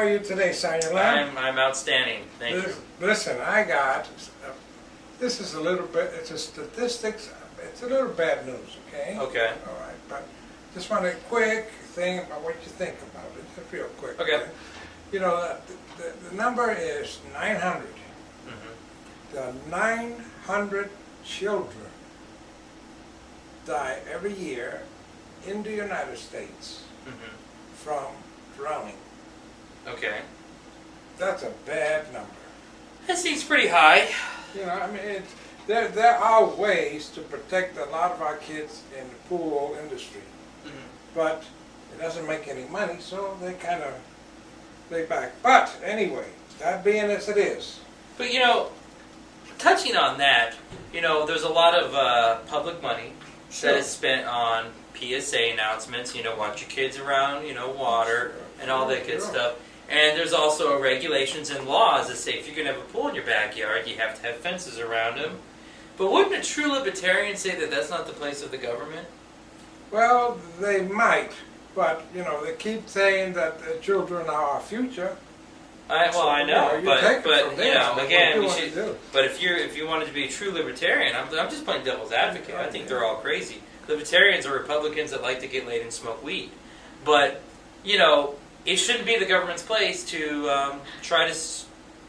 are you today, Samuel? I'm outstanding. Thank you. Listen, this is a little bit, it's a statistics, it's a little bad news, okay? Okay. All right, but just want a quick thing about what you think about it, just real quick. Okay. You know, the number is 900. Mm-hmm. The 900 children die every year in the United States Mm-hmm. from drowning. Okay. That's a bad number. That seems pretty high. You know, I mean, there are ways to protect a lot of our kids in the pool industry, Mm-hmm. but it doesn't make any money, so they kind of lay back. But anyway, that being as it is, But touching on that, there's a lot of public money that is spent on PSA announcements. Watch your kids around, water and all that good stuff. And there's also regulations and laws that say if you're going to have a pool in your backyard, you have to have fences around them. But wouldn't a true libertarian say that that's not the place of the government? Well, they might, but they keep saying that the children are our future. I know, but again, we should. Do. But if you wanted to be a true libertarian, I'm just playing devil's advocate. I think they're all crazy. Libertarians are Republicans that like to get laid and smoke weed, but it shouldn't be the government's place to try to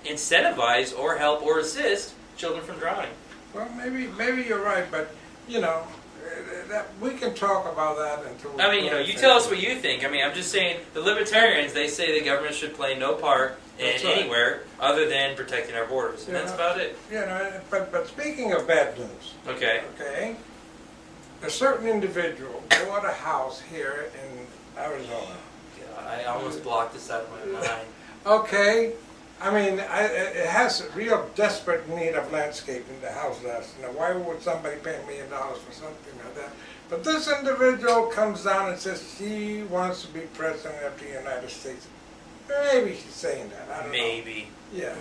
incentivize or help or assist children from drowning. Well, maybe you're right, but that we can talk about that until. I mean, you tell us what you think. I mean, I'm just saying the libertarians, they say the government should play no part in anywhere other than protecting our borders, and that's about it. But speaking of bad news, Okay. A certain individual bought a house here in Arizona. God, I almost blocked this out of my mind. Okay, I mean, it has a real desperate need of landscaping, the house does. Why would somebody pay $1 million for something like that? But this individual comes down and says she wants to be president of the United States. Maybe she's saying that, I don't know. Maybe. Yeah,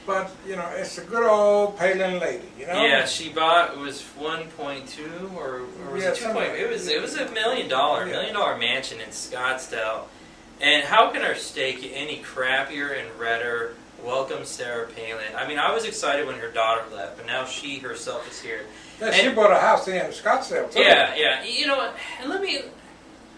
but, it's a good old Palin lady, Yeah, she bought, it was 1.2 or was it 2. It was $1 million mansion in Scottsdale. And how can our state get any crappier and redder? Welcome Sarah Palin. I mean, I was excited when her daughter left, but now she herself is here. Yeah, she bought a house in Scottsdale, too. Yeah. And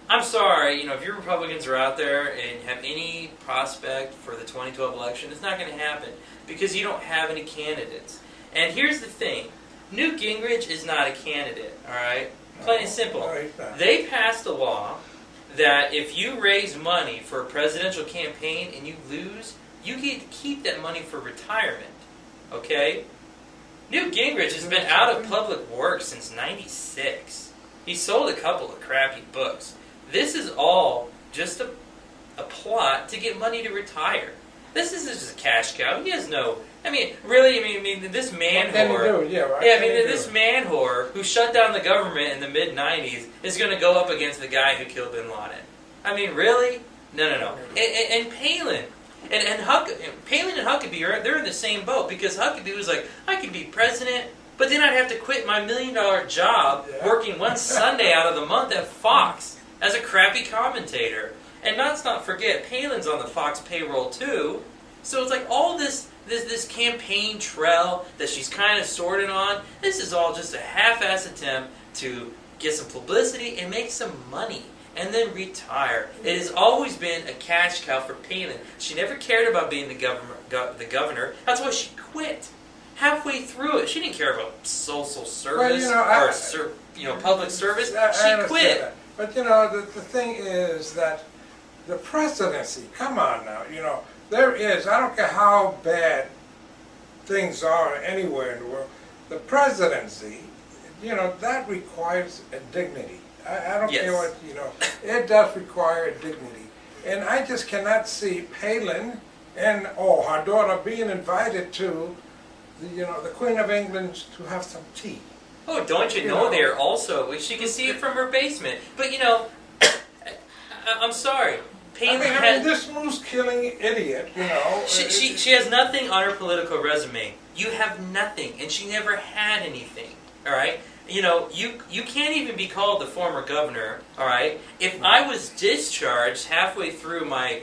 I'm sorry, if your Republicans are out there and have any prospect for the 2012 election, it's not going to happen because you don't have any candidates. And here's the thing. Newt Gingrich is not a candidate, all right? Plain and simple. No, he's not. They passed a law that if you raise money for a presidential campaign and you lose, you get to keep that money for retirement, okay? Newt Gingrich has been out of public work since '96. He sold a couple of crappy books. This is all just a plot to get money to retire. This is just a cash cow. He has no... I mean, really, this man whore... This man whore who shut down the government in the mid-'90s is going to go up against the guy who killed Bin Laden. I mean, really? No. And Palin... Palin and Huckabee, they're in the same boat because Huckabee was like, I could be president, but then I'd have to quit my $1 million job working one Sunday out of the month at Fox as a crappy commentator. And let's not forget, Palin's on the Fox payroll too. So it's like all this campaign trail that she's kind of sorting on, this is all just a half-ass attempt to get some publicity and make some money. And then retire. It has always been a cash cow for Palin. She never cared about being the governor. That's why she quit. Halfway through it, she didn't care about social service or public service. She quit. That. But the thing is that the presidency. Come on now, there is. I don't care how bad things are anywhere in the world. The presidency, that requires a dignity. I don't care what, it does require a dignity. And I just cannot see Palin and, her daughter being invited to, the Queen of England to have some tea. Oh, don't you know they're also, she can see it from her basement. But, I'm sorry. Palin this moose-killing idiot, She has nothing on her political resume. You have nothing, and she never had anything, all right? you know, you can't even be called the former governor, all right? If I was discharged halfway through my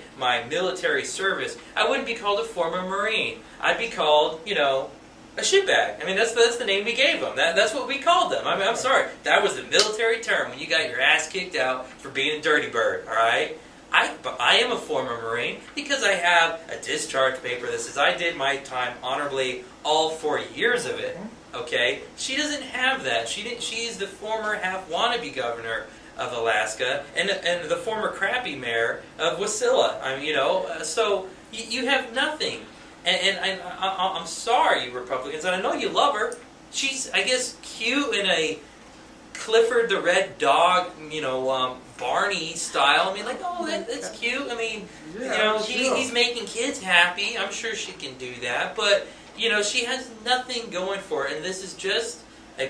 military service, I wouldn't be called a former Marine. I'd be called, you know, a shitbag. I mean, that's the name we gave them. That's what we called them. I mean, I'm sorry. That was the military term when you got your ass kicked out for being a dirty bird, all right? I am a former Marine because I have a discharge paper that says I did my time honorably all 4 years of it. Okay, she doesn't have that. She's the former half wannabe governor of Alaska and the former crappy mayor of Wasilla. I mean, you know, so you have nothing. And I'm sorry, you Republicans. And I know you love her. She's, I guess, cute in a Clifford the Red Dog, you know, Barney style. I mean, like, oh, that's cute. I mean, Yeah, you know, sure. he's making kids happy. I'm sure she can do that. But, you know, she has nothing going for her. And this is just a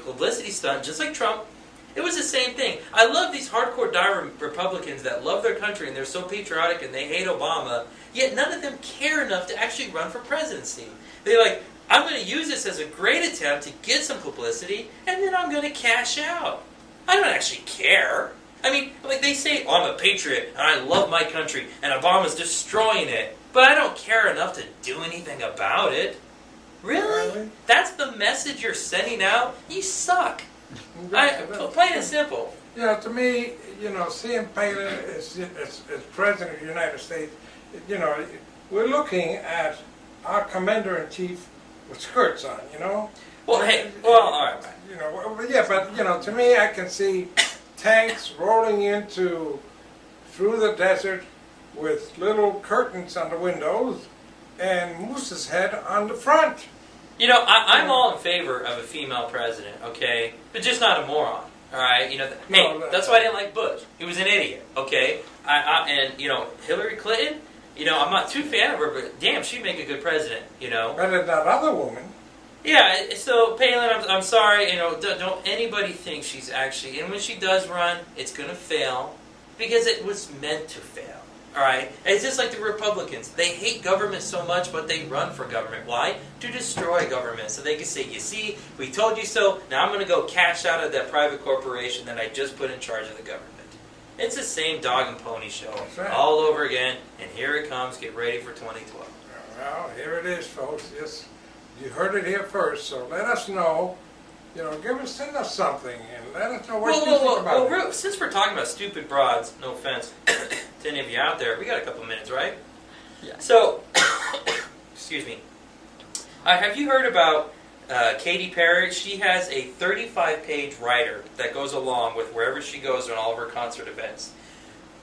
publicity stunt, just like Trump. It was the same thing. I love these hardcore dire Republicans that love their country and they're so patriotic and they hate Obama, yet none of them care enough to actually run for presidency. They're like, I'm going to use this as a great attempt to get some publicity, and then I'm going to cash out. I don't actually care. I mean, like they say, oh, I'm a patriot, and I love my country, and Obama's destroying it, but I don't care enough to do anything about it. Really? That's the message you're sending out? You suck. Plain and simple. You know, to me, you know, seeing Palin as President of the United States, you know, we're looking at our Commander-in-Chief with skirts on, you know? Well, hey, well, all right. You know, well, yeah, but, you know, to me, I can see tanks rolling through the desert with little curtains on the windows and Moose's head on the front. You know, I'm all in favor of a female president, okay? But just not a moron, all right? You know, that's why I didn't like Bush. He was an idiot, okay? And, you know, Hillary Clinton, you know, I'm not too fan of her, but damn, she'd make a good president, you know? Better than that other woman. Yeah, so Palin, I'm sorry, you know, don't anybody think she's actually, and when she does run, it's going to fail because it was meant to fail, all right? It's just like the Republicans. They hate government so much, but they run for government. Why? To destroy government, so they can say, you see, we told you so, now I'm going to go cash out of that private corporation that I just put in charge of the government. It's the same dog and pony show right. all over again, and here it comes. Get ready for 2012. Well, here it is, folks. Yes, you heard it here first. So let us know. You know, send us something, and let us know what you think about it. Since we're talking about stupid broads, no offense to any of you out there, we got a couple minutes, right? Yeah. So, excuse me. Have you heard about Katy Perry? She has a 35-page writer that goes along with wherever she goes on all of her concert events.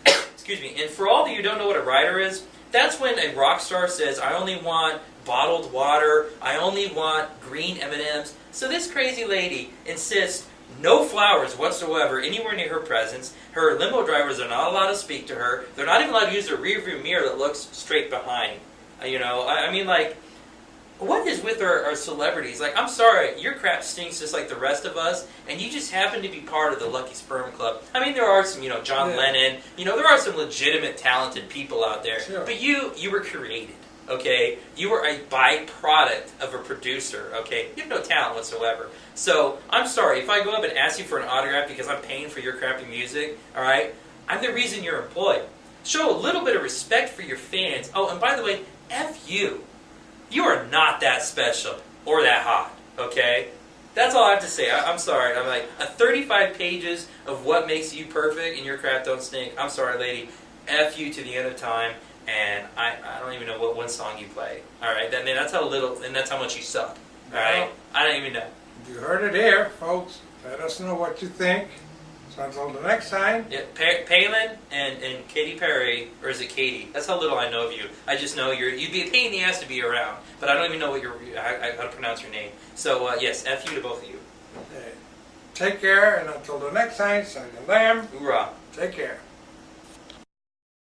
Excuse me. And for all of you who don't know what a writer is, that's when a rock star says, I only want bottled water, I only want green M&Ms. So this crazy lady insists no flowers whatsoever anywhere near her presence. Her limo drivers are not allowed to speak to her. They're not even allowed to use their rearview mirror that looks straight behind. You know, I mean, like, what is with our celebrities? Like, I'm sorry, your crap stinks just like the rest of us, and you just happen to be part of the Lucky Sperm Club. I mean, there are some, you know, John Lennon, you know, there are some legitimate, talented people out there. Sure. But you were created, okay? You were a byproduct of a producer, okay? You have no talent whatsoever. So, I'm sorry, if I go up and ask you for an autograph because I'm paying for your crappy music, all right? I'm the reason you're employed. Show a little bit of respect for your fans. Oh, and by the way, F you. You are not that special or that hot, okay? That's all I have to say. I'm sorry. I'm like, 35 pages of what makes you perfect and your crap don't stink. I'm sorry, lady. F you to the end of time, and I don't even know what one song you play. All right? I mean, that's how little, and that's how much you suck. All right? I don't even know. You heard it here, folks. Let us know what you think. So until the next time. Yeah, Palin and Katy Perry, or is it Katie? That's how little I know of you. I just know you'd be a pain in the ass to be around, but I don't even know what how to pronounce your name. So yes, F you to both of you. Okay. Take care, and until the next time, Sergeant Lamb. Hoorah. Take care.